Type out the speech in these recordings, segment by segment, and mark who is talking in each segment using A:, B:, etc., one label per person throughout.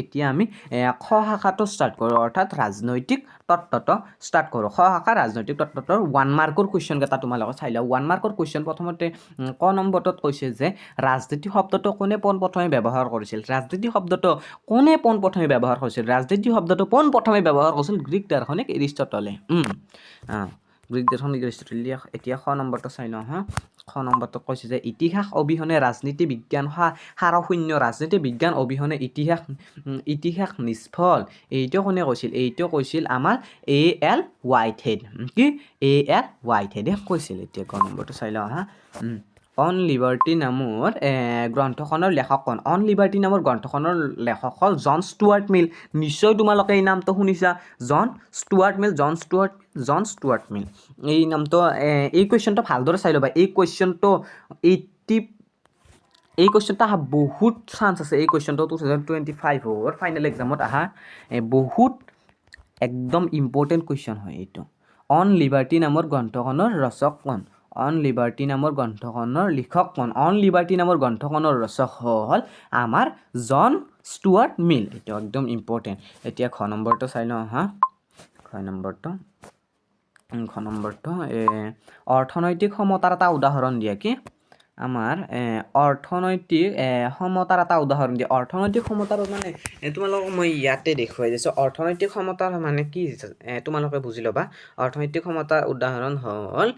A: এতিয়া আমি খ শাখাটো ষ্টাৰ্ট কৰোঁ অৰ্থাৎ ৰাজনৈতিক তত্ত্বটো ষ্টাৰ্ট কৰোঁ খ শাখা ৰাজনৈতিক তত্ত্বটোৰ 1 মাৰ্কৰ কুৱেশ্যন কেইটা তোমালোকে চাই লোৱা 1 মাৰ্কৰ কুৱেশ্যন প্ৰথমতে ক নম্বৰটোত কৈছে যে ৰাজনীতি শব্দটো কোনে পোনপ্ৰথমে ব্যৱহাৰ কৰিছিল ৰাজনীতি শব্দটো কোনে পোনপ্ৰথমে ব্যৱহাৰ কৰিছিল ৰাজনীতি শব্দটো পোনপ্ৰথমে ব্যৱহাৰ কৰিছিল গ্ৰীক দাৰ্শনিক এৰিষ্টটলে গ্ৰীক দাৰ্শনিক এৰিষ্টটলে এতিয়া খ নম্বৰটো চাই লওঁ হা খ নম্বৰটো কৈছে যে ইতিহাস অবিহনে ৰাজনীতি বিজ্ঞান সাৰশূন্য ৰাজনীতি বিজ্ঞান অবিহনে ইতিহাস নিষ্ফল এইটো কোনে কৈছিল এইটো কৈছিল আমাৰ A.L. Whitehead কি A.L. Whitehead কৈছিল এতিয়া ক নম্বৰটো চাই লওঁ হা অন লিবাৰ্টি নামৰ গ্ৰন্থখনৰ লেখক কোন অন লিবাৰ্টি নামৰ গ্ৰন্থখনৰ লেখক হ'ল জন ষ্টুৱাৰ্ট মিল নিশ্চয় তোমালোকে এই নামটো শুনিছা জন ষ্টুৱাৰ্ট মিল এই নামটো এই কুৱেশ্যনটো ভালদৰে চাই ল'বা এই কুৱেশ্যনটো অহা বহুত চান্স আছে এই কুৱেশ্যনটো 2025 ফাইনেল এক্সামত অহা বহুত একদম ইম্পৰ্টেণ্ট কুৱেশ্যন হয় এইটো অন লিবাৰ্টি নামৰ গ্ৰন্থখনৰ ৰচক কোন অন লিবাৰ্টি নামৰ গ্ৰন্থখনৰ লিখক কোন অন লিবাৰ্টি নামৰ গ্ৰন্থখনৰ ৰচক হ'ল আমাৰ জন ষ্টুৱাৰ্ট মিল এইটো একদম ইম্পৰ্টেণ্ট এতিয়া খ নম্বৰটো চাই লওঁ হা খ নম্বৰটো অৰ্থনৈতিক সমতাৰ এটা উদাহৰণ দিয়া কি আমাৰ অৰ্থনৈতিক সমতাৰ এটা উদাহৰণ দিয়ে অৰ্থনৈতিক সমতাৰ মানে তোমালোকক মই ইয়াতে দেখুৱাই দিছোঁ অৰ্থনৈতিক সমতাৰ মানে কি তোমালোকে বুজি ল'বা অৰ্থনৈতিক সমতাৰ উদাহৰণ হ'ল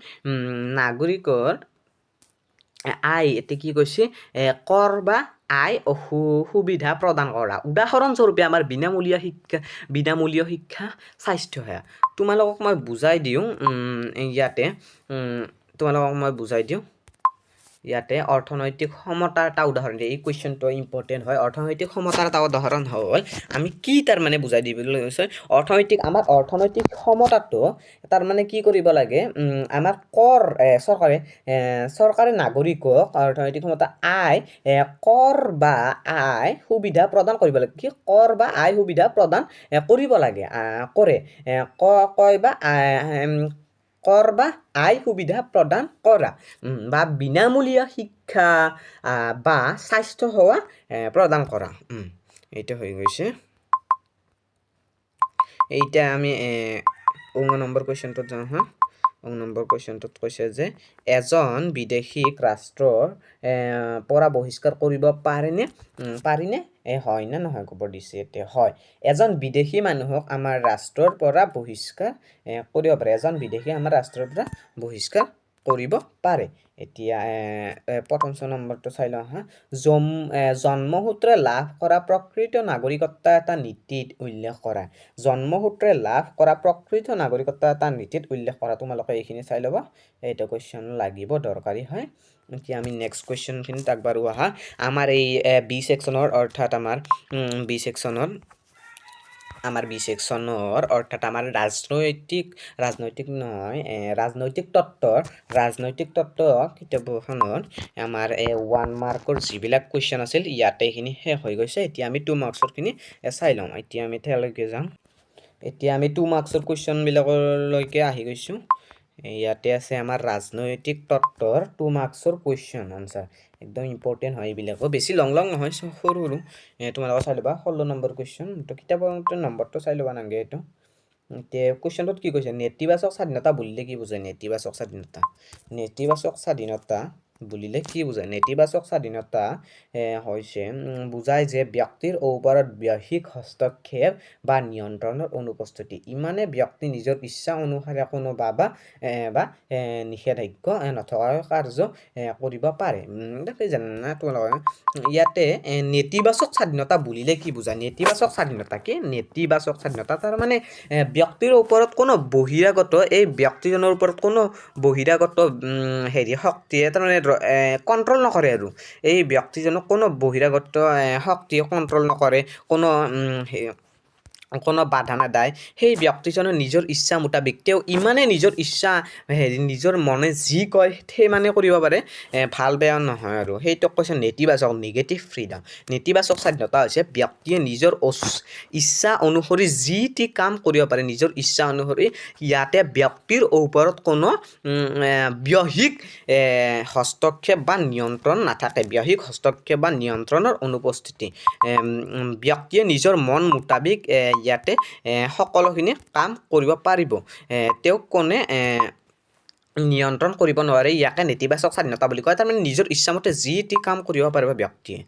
A: নাগৰিকৰ আয় এতিয়া কি কৈছে কৰ বা আয় সুবিধা প্ৰদান কৰা উদাহৰণস্বৰূপে আমাৰ বিনামূলীয় শিক্ষা স্বাস্থ্য সেৱা তোমালোকক মই বুজাই দিওঁ ইয়াতে অৰ্থনৈতিক সমতাৰ এটা উদাহৰণ দিয়ে এই কুৱেশ্যনটো ইম্পৰ্টেণ্ট হয় অৰ্থনৈতিক সমতাৰ এটা উদাহৰণ হ'ল আমি কি তাৰমানে বুজাই দিবলৈ কৈছোঁ আমাৰ অৰ্থনৈতিক সমতাটো তাৰমানে কি কৰিব লাগে আমাৰ চৰকাৰে নাগৰিকক অৰ্থনৈতিক সমতা কৰ বা আয় সুবিধা প্ৰদান কৰিব লাগে কি কৰ বা আয় সুবিধা প্ৰদান কৰিব লাগে কৰ বা আয় সুবিধা প্ৰদান কৰা বা বিনামূলীয়া শিক্ষা বা স্বাস্থ্য সেৱা প্ৰদান কৰা এইটো হৈ গৈছে এইটা আমি নম্বৰ কুৱেশ্যনটোত যাওঁ হা নম্বৰ কুৱেশ্যনটোত কৈছে যে এজন বিদেশীক ৰাষ্ট্ৰৰ পৰা বহিষ্কাৰ কৰিব পাৰিনে হয় নে নহয় ক'ব দিছে এতিয়া হয় এজন বিদেশী মানুহক আমাৰ ৰাষ্ট্ৰৰ পৰা বহিষ্কাৰ কৰিব পাৰে এজন বিদেশী আমাৰ ৰাষ্ট্ৰৰ পৰা বহিষ্কাৰ কৰিব পাৰে এতিয়া প্ৰথম নম্বৰটো চাই লওঁ হা জন্মসূত্ৰে লাভ কৰা প্ৰকৃত নাগৰিকত্ব এটা নীতিত উল্লেখ কৰা জন্মসূত্ৰে লাভ কৰা প্ৰকৃত নাগৰিকত্ব এটা নীতিত উল্লেখ কৰা তোমালোকে এইখিনি চাই ল'বা এইটো কুৱেশ্যন লাগিব দৰকাৰী হয় এতিয়া আমি নেক্সট কুৱেশ্যনখিনিত আগবাঢ়ো আহা আমাৰ এই বি ছেকশ্যনৰ অৰ্থাৎ আমাৰ বি ছেকশ্যনৰ অৰ্থাৎ আমাৰ ৰাজনৈতিক তত্ত্ব কিতাপখনত আমাৰ 1 মাৰ্কৰ যিবিলাক কুৱেশ্যন আছিল ইয়াতে এইখিনি শেষ হৈ গৈছে এতিয়া আমি 2 মাৰ্কছৰখিনি চাই লওঁ এতিয়া আমি তালৈকে যাওঁ এতিয়া আমি 2 মাৰ্কছৰ কুৱেশ্যনবিলাকলৈকে আহি গৈছোঁ ইয়াতে আছে আমাৰ ৰাজনৈতিক তত্ত্বৰ 2 মাৰ্কছৰ কুৱেশ্যন আনচাৰ একদম ইম্পৰ্টেণ্ট হয় এইবিলাকো বেছি লং নহয় সৰু তোমালোকে চাই ল'বা 16 নম্বৰ কুৱেশ্যন তো কিতাপৰ নম্বৰটো চাই ল'বা নালাগে এইটো এতিয়া কুৱেশ্যনটোত কি কৈছে নেতিবাচক স্বাধীনতা বুলিলে কি বুজায় নেতিবাচক স্বাধীনতা বুলিলে কি বুজায় নেতিবাচক স্বাধীনতা হৈছে বুজায় যে ব্যক্তিৰ ওপৰত বৈশ্বিক হস্তক্ষেপ বা নিয়ন্ত্ৰণৰ অনুপস্থিতি ইমানে ব্যক্তি নিজৰ ইচ্ছা অনুসাৰে কোনোবা বা নিষেধাজ্ঞা নথকা কাৰ্য কৰিব পাৰে জানা তোমালোকে ইয়াতে নেতিবাচক স্বাধীনতা বুলিলে কি বুজায় নেতিবাচক স্বাধীনতা তাৰমানে ব্যক্তিৰ ওপৰত কোনো বহিৰাগত এই ব্যক্তিজনৰ ওপৰত কোনো বহিৰাগত শক্তিয়ে তাৰমানে কণ্ট্ৰল নকৰে আৰু এই ব্যক্তিজনক কোনো বহিৰাগত শক্তিয়ে কণ্ট্ৰল নকৰে কোনো কোনো বাধা নাদায় সেই ব্যক্তিজনৰ নিজৰ ইচ্ছা মোতাবিক তেওঁ ইমানে নিজৰ ইচ্ছা নিজৰ মনে যি কয় সেই মানে কৰিব পাৰে ভাল বেয়া নহয় আৰু সেইটোক কৈছে নেতিবাচক নিগেটিভ ফ্ৰীডম নেতিবাচক স্বাধীনতা হৈছে ব্যক্তিয়ে নিজৰ ইচ্ছা অনুসৰি যি টি কাম কৰিব পাৰে নিজৰ ইচ্ছা অনুসৰি ইয়াতে ব্যক্তিৰ ওপৰত কোনো ব্যহিক হস্তক্ষেপ বা নিয়ন্ত্ৰণ নাথাকে ব্যহিক হস্তক্ষেপ বা নিয়ন্ত্ৰণৰ অনুপস্থিতি ব্যক্তিয়ে নিজৰ মন মোতাবিক ইয়াতে সকলোখিনি কাম কৰিব পাৰিব তেওঁক কোনে নিয়ন্ত্ৰণ কৰিব নোৱাৰে ইয়াকে নেতিবাচক স্বাধীনতা বুলি কয় তাৰমানে নিজৰ ইচ্ছামতে যি টি কাম কৰিব পাৰিব ব্যক্তিয়ে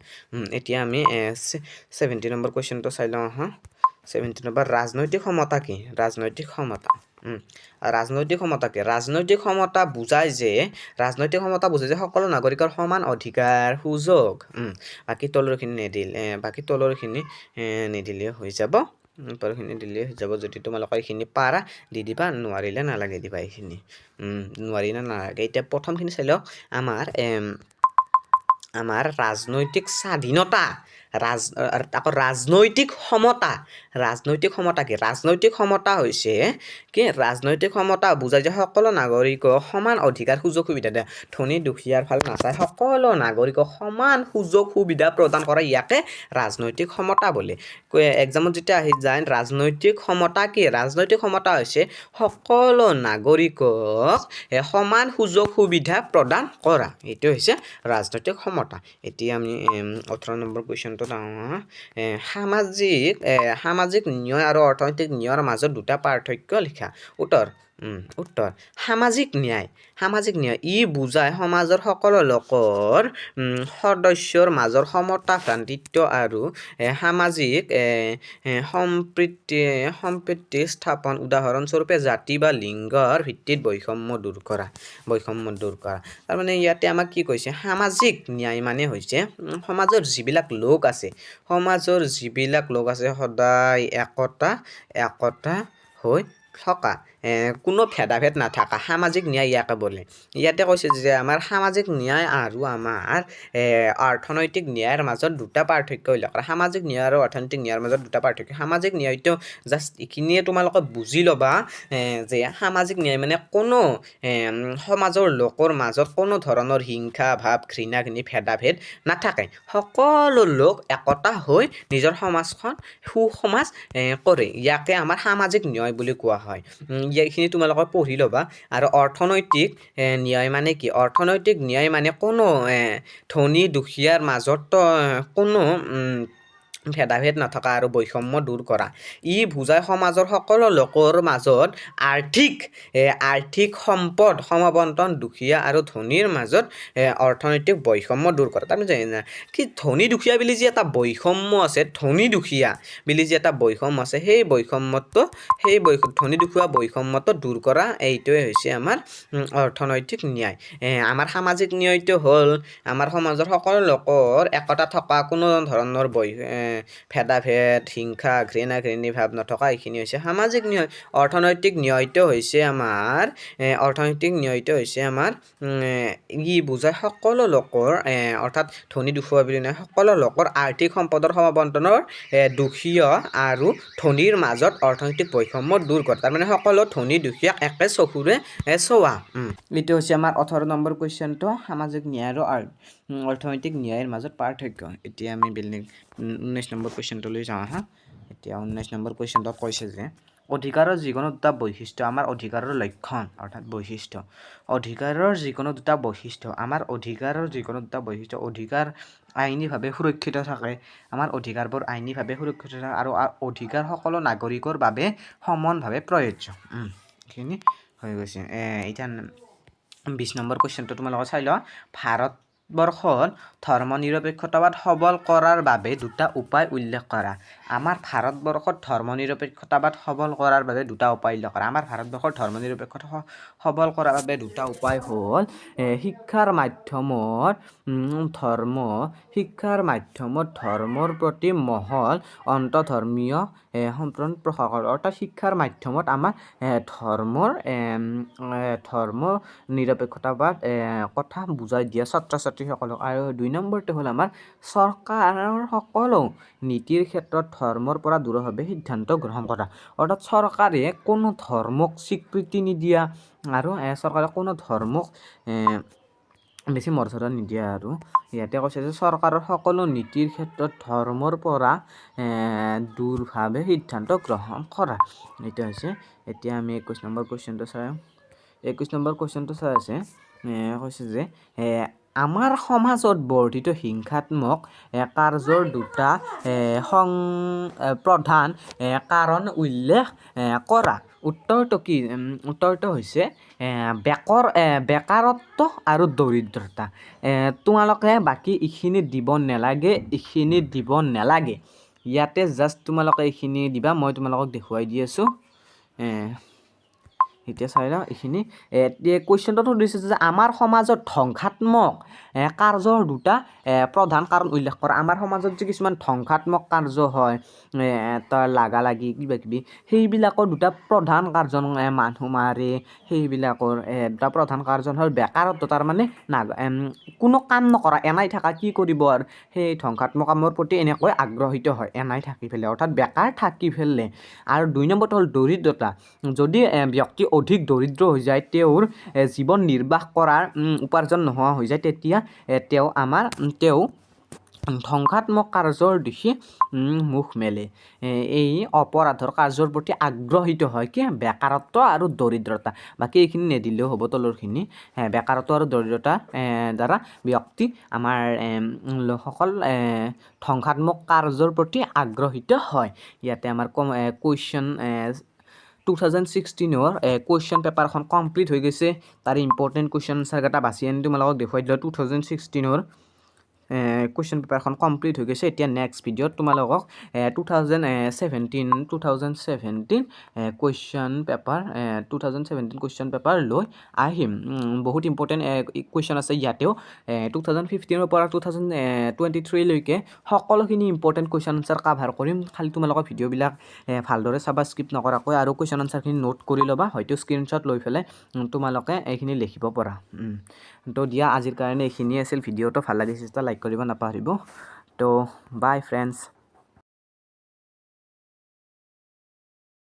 A: এতিয়া আমি 70 নম্বৰ কুৱেশ্যনটো চাই লওঁ হা 70 নম্বৰ ৰাজনৈতিক ক্ষমতা কি ৰাজনৈতিক ক্ষমতা ৰাজনৈতিক ক্ষমতা কি ৰাজনৈতিক ক্ষমতা বুজায় যে সকলো নাগৰিকৰ সমান অধিকাৰ সুযোগ বাকী তলৰখিনি নিদিলে হৈ যাব ওপৰখিনি দিলে হৈ যাব যদি তোমালোকে এইখিনি পাৰা দি দিবা নোৱাৰিলে নালাগে দিবা এইখিনি নোৱাৰিলে নালাগে এতিয়া প্ৰথমখিনি চাই লওক আমাৰ ৰাজনৈতিক স্বাধীনতা আকৌ ৰাজনৈতিক ক্ষমতা কি ৰাজনৈতিক ক্ষমতা হৈছে কি ৰাজনৈতিক ক্ষমতা বুজায় যে সকলো নাগৰিকক সমান অধিকাৰ সুযোগ সুবিধা দিয়া ধনী দুখীয়াৰ ফালে নাচায় সকলো নাগৰিকক সমান সুযোগ সুবিধা প্ৰদান কৰা ইয়াকে ৰাজনৈতিক ক্ষমতা বোলে এক্সামত যেতিয়া আহি যায় ৰাজনৈতিক ক্ষমতা কি ৰাজনৈতিক ক্ষমতা হৈছে সকলো নাগৰিকক সমান সুযোগ সুবিধা প্ৰদান কৰা এইটো হৈছে ৰাজনৈতিক ক্ষমতা এতিয়া আমি 18 নম্বৰ কুৱেশ্যনটো সামাজিক ন্যায় আৰু অৰ্থনৈতিক ন্যায়ৰ মাজত দুটা পাৰ্থক্য লিখা উত্তৰ সামাজিক ন্যায় ই বুজায় সমাজৰ সকলো লোকৰ সদস্যৰ মাজৰ সমতা ভ্ৰাতৃত্ব আৰু সামাজিক সম্প্ৰীতি স্থাপন উদাহৰণস্বৰূপে জাতি বা লিংগৰ ভিত্তিত বৈষম্য দূৰ কৰা তাৰমানে ইয়াতে আমাক কি কৈছে সামাজিক ন্যায় মানে হৈছে সমাজৰ যিবিলাক লোক আছে সদায় একতা হৈ থকা কোনো ভেদাভেদ নাথাকা সামাজিক ন্যায় ইয়াকে বোলে ইয়াতে কৈছে যে আমাৰ সামাজিক ন্যায় আৰু আমাৰ অৰ্থনৈতিক ন্যায়ৰ মাজত দুটা পাৰ্থক্য উল্লেখ কৰা সামাজিক ন্যায় আৰু অৰ্থনৈতিক ন্যায়ৰ মাজত দুটা পাৰ্থক্য সামাজিক ন্যায়টো জাষ্ট এইখিনিয়ে তোমালোকে বুজি ল'বা যে সামাজিক ন্যায় মানে কোনো সমাজৰ লোকৰ মাজত কোনো ধৰণৰ হিংসা ভাৱ ঘৃণা ভেদাভেদ নাথাকে সকলো লোক একতা হৈ নিজৰ সমাজখন সুসমাজ কৰে ইয়াকে আমাৰ সামাজিক ন্যায় বুলি কোৱা হয় এইখিনি তোমালোকে পঢ়ি ল'বা আৰু অৰ্থনৈতিক ন্যায় মানে কি অৰ্থনৈতিক ন্যায় মানে কোনো ধনী দুখীয়াৰ মাজত কোনো ভেদাভেদ নথকা আৰু বৈষম্য দূৰ কৰা ই বুজায় সমাজৰ সকলো লোকৰ মাজত আৰ্থিক সম্পদ সমবন্টন দুখীয়া আৰু ধনীৰ মাজত অৰ্থনৈতিক বৈষম্য দূৰ কৰা তাৰমানে কি ধনী দুখীয়া বুলি যি এটা বৈষম্য আছে সেই ধনী দুখীয়া বৈষম্যটো দূৰ কৰা এইটোৱে হৈছে আমাৰ অৰ্থনৈতিক ন্যায় আমাৰ সামাজিক ন্যায়টো হ'ল আমাৰ সমাজৰ সকলো লোকৰ একতা থকা কোনো ধৰণৰ ভেদাভেদ হিংসা ঘৃণা ভাৱ নথকা এইখিনি হৈছে সামাজিক ন্যায় অৰ্থনৈতিক ন্যায়টো হৈছে আমাৰ ই বুজায় সকলো লোকৰ অৰ্থাৎ ধনী দুখীয়া বুলি নহয় সকলো লোকৰ আৰ্থিক সম্পদৰ সমবন্টনৰ দুখীয়া আৰু ধনীৰ মাজত অৰ্থনৈতিক বৈষম্য দূৰ কৰে তাৰমানে সকলো ধনী দুখীয়াক একে চকুৰে চোৱা এইটো হৈছে আমাৰ 18 নম্বৰ কুৱেশ্যনটো সামাজিক ন্যায় আৰু অৰ্থনৈতিক ন্যায়ৰ মাজত পাৰ্থক্য এতিয়া আমি 19 নম্বৰ কুৱেশ্যনটোলৈ যাওঁ হা এতিয়া 19 নম্বৰ কুৱেশ্যনটোত কৈছে যে অধিকাৰৰ যিকোনো দুটা বৈশিষ্ট্য আমাৰ অধিকাৰৰ লক্ষণ অৰ্থাৎ বৈশিষ্ট্য অধিকাৰৰ যিকোনো দুটা বৈশিষ্ট্য অধিকাৰ আইনীভাৱে সুৰক্ষিত থাকে আমাৰ অধিকাৰবোৰ আইনীভাৱে সুৰক্ষিত থাকে আৰু অধিকাৰ সকলো নাগৰিকৰ বাবে সমানভাৱে প্ৰযোজ্য এইখিনি হৈ গৈছে এতিয়া 20 নম্বৰ কুৱেশ্যনটো তোমালোকে চাই লোৱা ভাৰতবৰ্ষত ধৰ্ম নিৰপেক্ষতাবাদ সবল কৰাৰ বাবে দুটা উপায় উল্লেখ কৰা আমাৰ ভাৰতবৰ্ষত ধৰ্ম নিৰপেক্ষতাবাদ সবল কৰাৰ বাবে দুটা উপায় উল্লেখ কৰা আমাৰ ভাৰতবৰ্ষৰ ধৰ্ম নিৰপেক্ষতা সবল কৰাৰ বাবে দুটা উপায় হ'ল শিক্ষাৰ মাধ্যমত ধৰ্মৰ প্ৰতি মহল অন্তধৰ্মীয় সম্প্ৰদায় প্ৰসাৰ কৰা অৰ্থাৎ শিক্ষাৰ মাধ্যমত আমাৰ ধৰ্ম নিৰপেক্ষতাবাদ কথা বুজাই দিয়া ছাত্ৰ ছাত্ৰীসকলক। আৰু 2 নম্বৰতে হ'ল আমাৰ চৰকাৰৰ সকলো নীতিৰ ক্ষেত্ৰত ধৰ্মৰ পৰা দূৰভাৱে সিদ্ধান্ত গ্ৰহণ কৰা। অৰ্থাৎ চৰকাৰে কোনো ধৰ্মক স্বীকৃতি নিদিয়া আৰু চৰকাৰে কোনো ধৰ্মক বেছি মৰ্যাদা নিদিয়ে। আৰু ইয়াতে কৈছে যে চৰকাৰৰ সকলো নীতিৰ ক্ষেত্ৰত ধৰ্মৰ পৰা দূৰভাৱে সিদ্ধান্ত গ্ৰহণ কৰা। এইটো হৈছে। এতিয়া আমি 21 নম্বৰ কুৱেশ্যনটো চাওঁ। 21 নম্বৰ কুৱেশ্যনটো চাই আছে কৈছে যে আমাৰ সমাজত বৰ্ধিত হিংসাত্মক কাৰ্যৰ দুটা প্ৰধান কাৰণ উল্লেখ কৰা। উত্তৰটো কি? উত্তৰটো হৈছে বেকাৰত্ব আৰু দৰিদ্ৰতা। তোমালোকে বাকী এইখিনি দিব নালাগে। ইয়াতে জাষ্ট তোমালোকে এইখিনি দিবা। মই তোমালোকক দেখুৱাই দি আছোঁ। এতিয়া চাই লওঁ এইখিনি। কুৱেশ্যনটো সুধিছে যে আমাৰ সমাজত ধ্বংসাত্মক কাৰ্যৰ দুটা প্ৰধান কাৰণ উল্লেখ কৰা। আমাৰ সমাজত যে কিছুমান ধ্বংসাত্মক কাৰ্য হয়, তাৰ লাগালাগি কিবাকিবি, সেইবিলাকৰ দুটা প্ৰধান কাৰ্য, মানুহ মাৰে, সেইবিলাকৰ দুটা প্ৰধান কাৰ্য হ'ল বেকাৰত্ব, তাৰমানে কোনো কাম নকৰা, এনাই থকা, কি কৰিব আৰু সেই ধ্বংসাত্মক কামৰ প্ৰতি এনেকৈ আগ্ৰহিত হয় এনাই থাকি পেলাই, অৰ্থাৎ বেকাৰ থাকি পেলাই। আৰু 2 নম্বৰটো হ'ল দৰিদ্ৰতা। যদি ব্যক্তি অধিক দৰিদ্ৰ হৈ যায়, তেওঁৰ জীৱন নিৰ্বাহ কৰাৰ উপাৰ্জন নোহোৱা হৈ যায়, তেতিয়া তেওঁ ধ্বংসাত্মক কাৰ্যৰ দিশে মুখ মেলে। এই অপৰাধৰ কাৰ্যৰ প্ৰতি আগ্ৰহিত হয়। কি? বেকাৰত্ব আৰু দৰিদ্ৰতা। বাকী এইখিনি নিদিলেও হ'ব, তলৰখিনি। বেকাৰত্ব আৰু দৰিদ্ৰতা দ্বাৰা ব্যক্তি আমাৰ লোকসকল ধ্বংসাত্মক কাৰ্যৰ প্ৰতি আগ্ৰহিত হয়। ইয়াতে আমাৰ কুৱেশ্যন 2016 কুৱেশ্যন পেপাৰখন কমপ্লিট হৈ গৈছে। তাৰে ইম্পৰ্টেণ্ট কুৱেশ্যন আনচাৰকেইটা বাছি আনি তোমালোকক দেখুৱাই দিলোঁ। 2016 কুৱেশ্যন পেপাৰখন কমপ্লিট হৈ গৈছে। এতিয়া নেক্সট ভিডিঅ'ত তোমালোকক 2017 কুৱেশ্যন পেপাৰ লৈ আহিম। বহুত ইম্পৰ্টেণ্ট কুৱেশ্যন আছে ইয়াতেও। 2015 পৰা 2023 লৈকে সকলোখিনি ইম্পৰ্টেণ্ট কুৱেশ্যন আনচাৰ কাভাৰ কৰিম। খালি তোমালোকৰ ভিডিঅ'বিলাক ভালদৰে চাবা, স্কিপ নকৰাকৈ, আৰু কুৱেশ্যন আনচাৰখিনি নোট কৰি ল'বা, হয়তো স্ক্ৰীনশ্বট লৈ পেলাই তোমালোকে এইখিনি লিখিব পৰা। তো দিয়া, আজিৰ কাৰণে এইখিনিয়ে আছিল। ভিডিঅ'টো ভাল লাগিছে লাইক কৰিব নাপাহৰিব। তো বাই ফ্ৰেণ্ডছ।